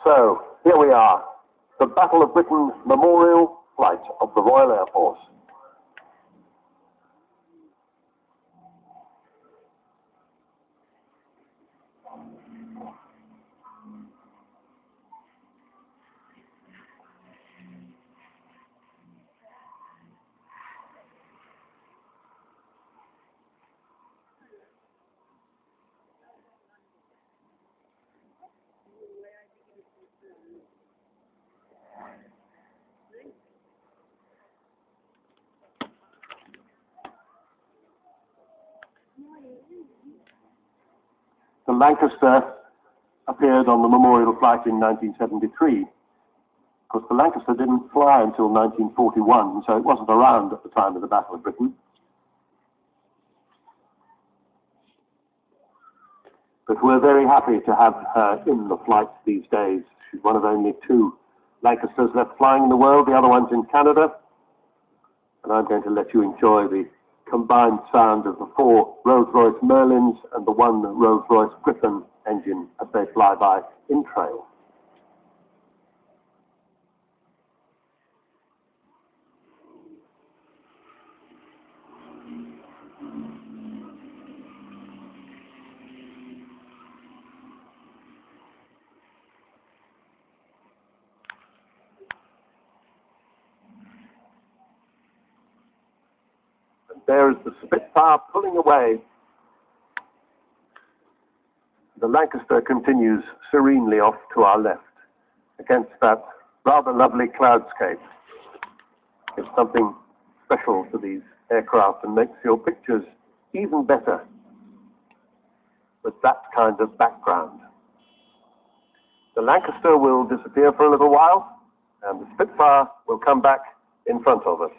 So, here we are, the Battle of Britain Memorial Flight of the Royal Air Force. The Lancaster appeared on the Memorial Flight in 1973. Of course, the Lancaster didn't fly until 1941, so it wasn't around at the time of the Battle of Britain. But we're very happy to have her in the flight these days. She's one of only two Lancasters left flying in the world. The other one's in Canada. And I'm going to let you enjoy the combined sound of the four Rolls-Royce Merlins and the one Rolls-Royce Griffon engine as they fly by in trail. There is the Spitfire pulling away. The Lancaster continues serenely off to our left against that rather lovely cloudscape. It's something special to these aircraft and makes your pictures even better with that kind of background. The Lancaster will disappear for a little while and the Spitfire will come back in front of us.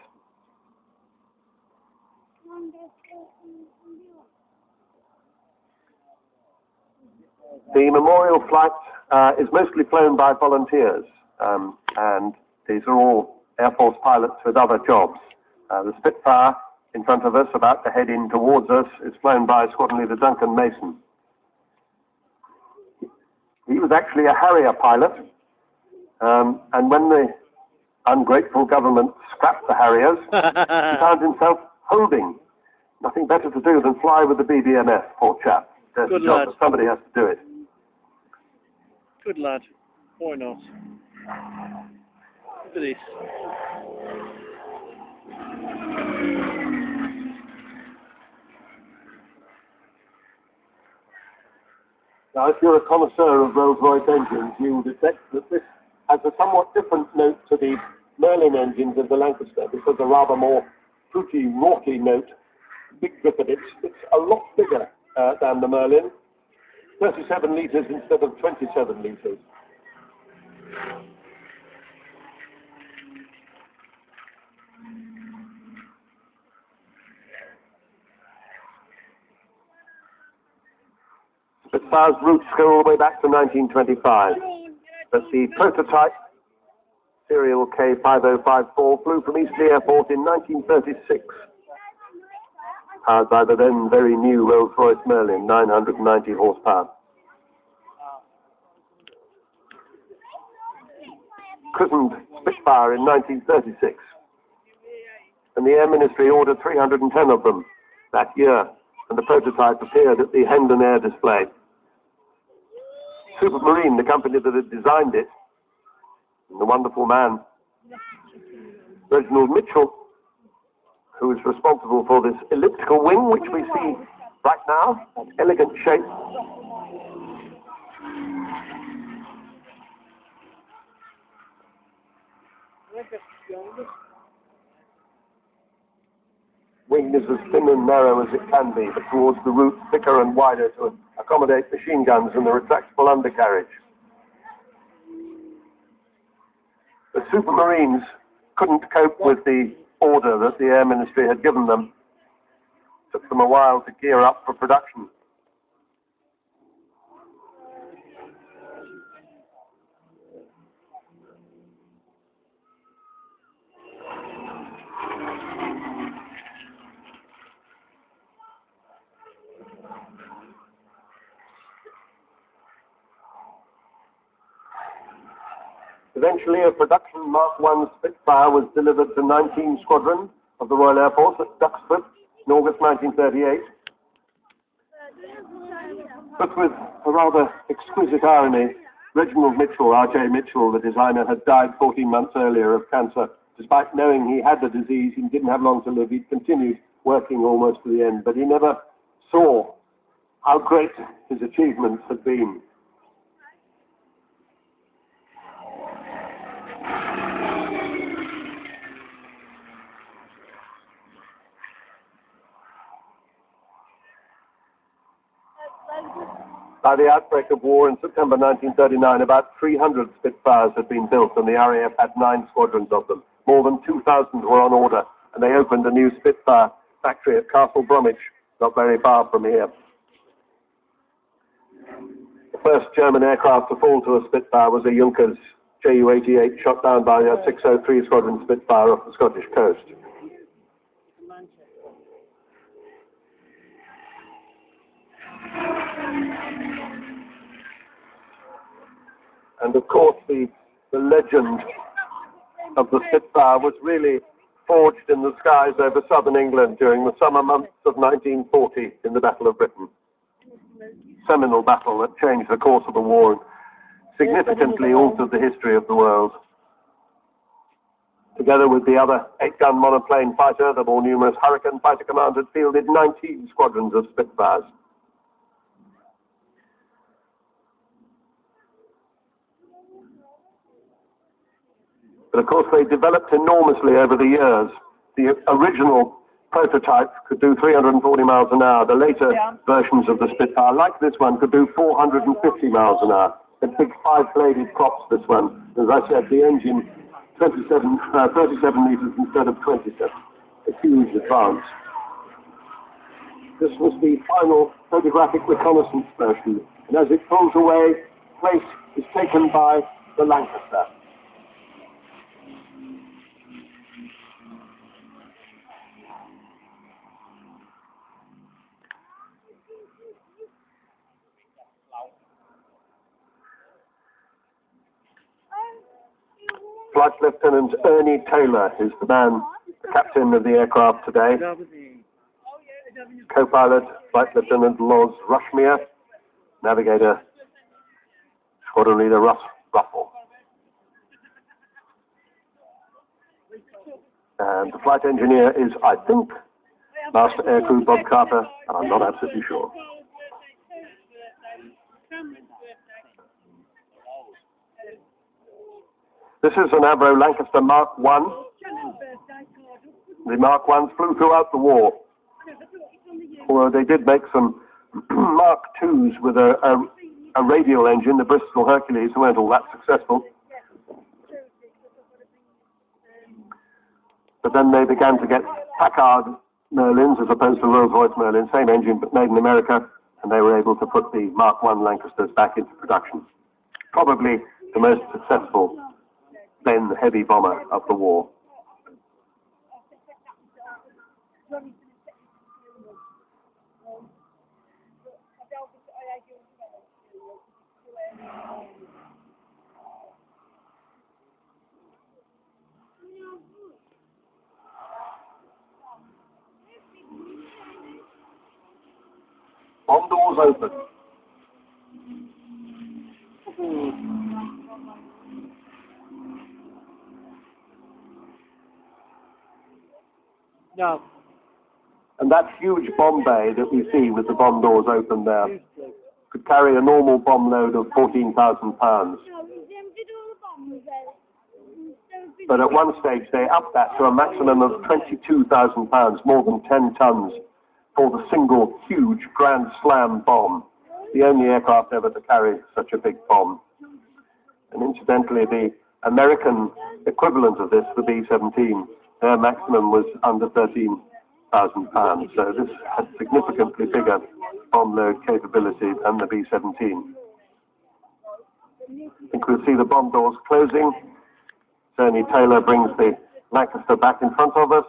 The Memorial Flight is mostly flown by volunteers, and these are all Air Force pilots with other jobs. The Spitfire in front of us, about to head in towards us, is flown by Squadron Leader Duncan Mason. He was actually a Harrier pilot, and when the ungrateful government scrapped the Harriers, he found himself holding. Nothing better to do than fly with the BBMF, poor chap. Good lad. Somebody has to do it. Good lad. Why not? Look at this. Now, if you're a connoisseur of Rolls-Royce engines, you will detect that this has a somewhat different note to the Merlin engines of the Lancaster, because a rather more fruity, rauchy note, big grip at it. It's a lot bigger than the Merlin, 37 litres instead of 27 litres. Spitfire's roots go all the way back to 1925. But the prototype, serial K5054, flew from Eastleigh Airport in 1936. Powered by the then very new Rolls-Royce Merlin, 990 horsepower. Christened Spitfire in 1936. And the Air Ministry ordered 310 of them that year, and the prototype appeared at the Hendon Air Display. Supermarine, the company that had designed it, and the wonderful man, Reginald Mitchell, who is responsible for this elliptical wing, which we see right now, that elegant shape. Wing is as thin and narrow as it can be, but towards the root thicker and wider to accommodate machine guns and the retractable undercarriage. The Supermarines couldn't cope with the order that the Air Ministry had given them. It took them a while to gear up for production. Eventually, a production Mark I Spitfire was delivered to 19 Squadron of the Royal Air Force at Duxford in August 1938. But with a rather exquisite irony, Reginald Mitchell, R.J. Mitchell, the designer, had died 14 months earlier of cancer. Despite knowing he had the disease, he didn't have long to live. He'd continued working almost to the end, but he never saw how great his achievements had been. By the outbreak of war in September 1939, about 300 Spitfires had been built, and the RAF had 9 squadrons of them. More than 2,000 were on order, and they opened a new Spitfire factory at Castle Bromwich, not very far from here. The first German aircraft to fall to a Spitfire was a Junkers Ju-88, shot down by a 603 Squadron Spitfire off the Scottish coast. And of course, the legend of the Spitfire was really forged in the skies over southern England during the summer months of 1940 in the Battle of Britain. Seminal battle that changed the course of the war and significantly altered the history of the world. Together with the other 8-gun monoplane fighter, the more numerous Hurricane Fighter Command had fielded 19 squadrons of Spitfires. But of course, they developed enormously over the years. The original prototype could do 340 miles an hour. The later versions of the Spitfire, like this one, could do 450 miles an hour. A big 5-bladed props, this one. As I said, the engine 37 litres instead of 27. A huge advance. This was the final photographic reconnaissance version. And as it pulls away, place is taken by the Lancaster. Flight Lieutenant Ernie Taylor is the man, the captain of the aircraft today. Co-pilot, Flight Lieutenant Loz Rushmere. Navigator, Squadron Leader Russ Ruffle. And the flight engineer is, I think, Master Aircrew Bob Carter. I'm not absolutely sure. This is an Avro Lancaster Mark I. The Mark I's flew throughout the war. Although they did make some Mark IIs with a radial engine, the Bristol Hercules, who weren't all that successful. But then they began to get Packard Merlins as opposed to Rolls-Royce Merlins, same engine but made in America, and they were able to put the Mark I Lancasters back into production. Probably the most successful then heavy bomber of the war. Bomb doors open. No. And that huge bomb bay that we see with the bomb doors open there could carry a normal bomb load of 14,000 pounds. But at one stage they upped that to a maximum of 22,000 pounds, more than 10 tons, for the single huge Grand Slam bomb, the only aircraft ever to carry such a big bomb. And incidentally, the American equivalent of this, the B-17, their maximum was under 13,000 pounds. So this had significantly bigger bomb load capability than the B-17. I think we'll see the bomb doors closing. Ernie Taylor brings the Lancaster back in front of us.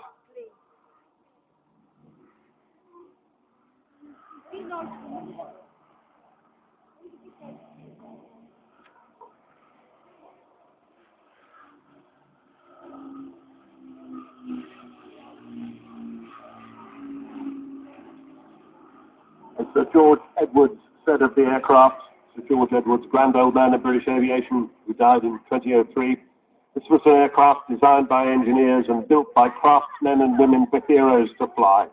Sir George Edwards said of the aircraft, Sir George Edwards, grand old man of British aviation, who died in 2003, this was an aircraft designed by engineers and built by craftsmen and women for heroes to fly.